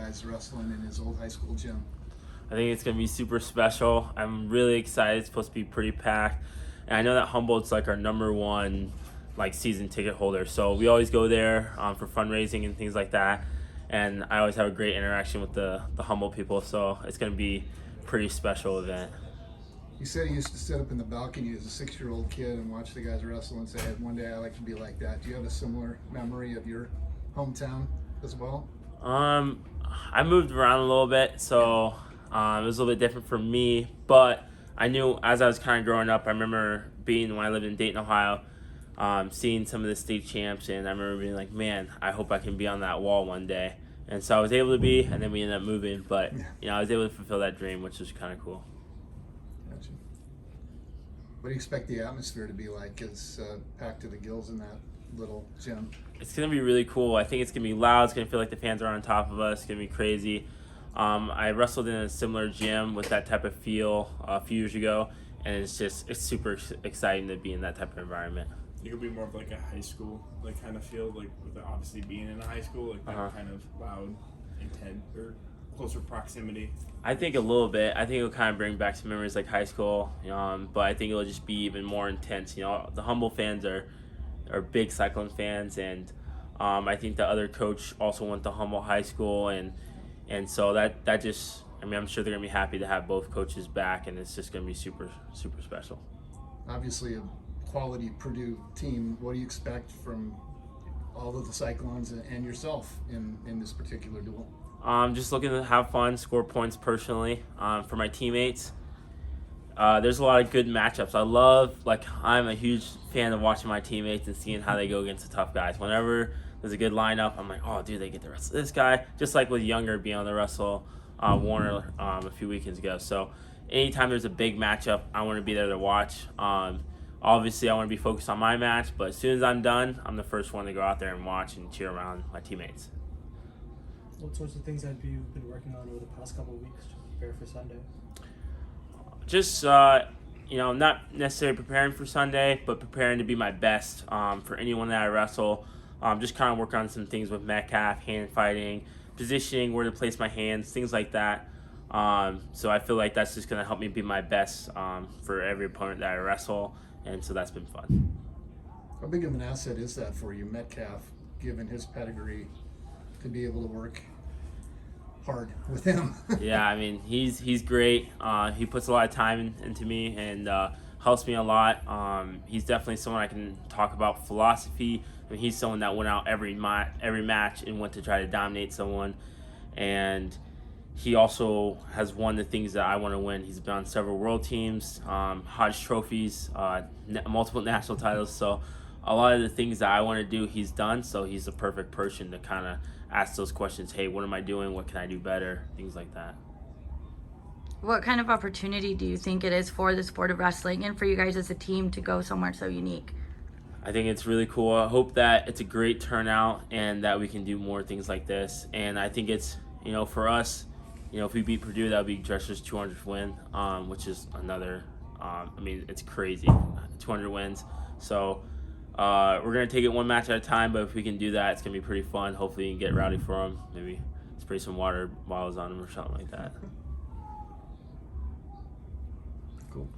guys wrestling in his old high school gym? I think it's going to be super special. I'm really excited. It's supposed to be pretty packed. And I know that Humboldt's like our number one like season ticket holder. So we always go there for fundraising and things like that. And I always have a great interaction with the Humboldt people. So it's going to be a pretty special event. You said he used to sit up in the balcony as a 6-year-old kid and watch the guys wrestle and say, "Hey, one day I'd like to be like that." Do you have a similar memory of your hometown as well? I moved around a little bit, so it was a little bit different for me. But I knew as I was kind of growing up, I remember being when I lived in Dayton, Ohio, seeing some of the state champs, and I remember being like, "Man, I hope I can be on that wall one day." And so I was able to be, and then we ended up moving. But I was able to fulfill that dream, which was kind of cool. Gotcha. What do you expect the atmosphere to be like? It's packed to the gills in that little gym. It's going to be really cool. I think it's going to be loud. It's going to feel like the fans are on top of us. It's going to be crazy. I wrestled in a similar gym with that type of feel a few years ago, and it's super exciting to be in that type of environment. It could be more of like a high school like kind of feel, like with it obviously being in a high school, like that kind of loud, intense, or closer proximity. I think a little bit. I think it'll kind of bring back some memories like high school, but I think it'll just be even more intense. The Humboldt fans are big Cyclone fans, and I think the other coach also went to Humboldt High School, and so that just, I'm sure they're gonna be happy to have both coaches back, and it's just gonna be super super special. Obviously, a quality Purdue team. What do you expect from all of the Cyclones and yourself in this particular duel? Just looking to have fun, score points personally for my teammates. There's a lot of good matchups. I'm a huge fan of watching my teammates and seeing how they go against the tough guys. Whenever there's a good lineup, I'm like, oh, dude, they get to wrestle this guy. Just like with Younger being on the wrestle Warner a few weekends ago. So anytime there's a big matchup, I want to be there to watch. Obviously, I want to be focused on my match, but as soon as I'm done, I'm the first one to go out there and watch and cheer around my teammates. What sorts of things have you been working on over the past couple of weeks to prepare for Sunday? Just not necessarily preparing for Sunday, but preparing to be my best for anyone that I wrestle. Just kind of work on some things with Metcalf, hand fighting, positioning, where to place my hands, things like that. So I feel like that's just going to help me be my best for every opponent that I wrestle, and so that's been fun. How big of an asset is that for you, Metcalf, given his pedigree, to be able to work hard with him? Yeah, he's great. He puts a lot of time into me and helps me a lot. He's definitely someone I can talk about philosophy. He's someone that went out every match and went to try to dominate someone, and he also has won the things that I want to win. He's been on several world teams, Hodge trophies, multiple national titles. So a lot of the things that I want to do, he's done. So he's the perfect person to kind of ask those questions. Hey, what am I doing? What can I do better? Things like that. What kind of opportunity do you think it is for the sport of wrestling and for you guys as a team to go somewhere so unique? I think it's really cool. I hope that it's a great turnout and that we can do more things like this. And I think it's, for us, if we beat Purdue, that would be Dresser's 200th win, which is another, it's crazy, 200 wins. So we're going to take it one match at a time, but if we can do that, it's going to be pretty fun. Hopefully you can get rowdy for them, maybe spray some water bottles on them or something like that. Cool.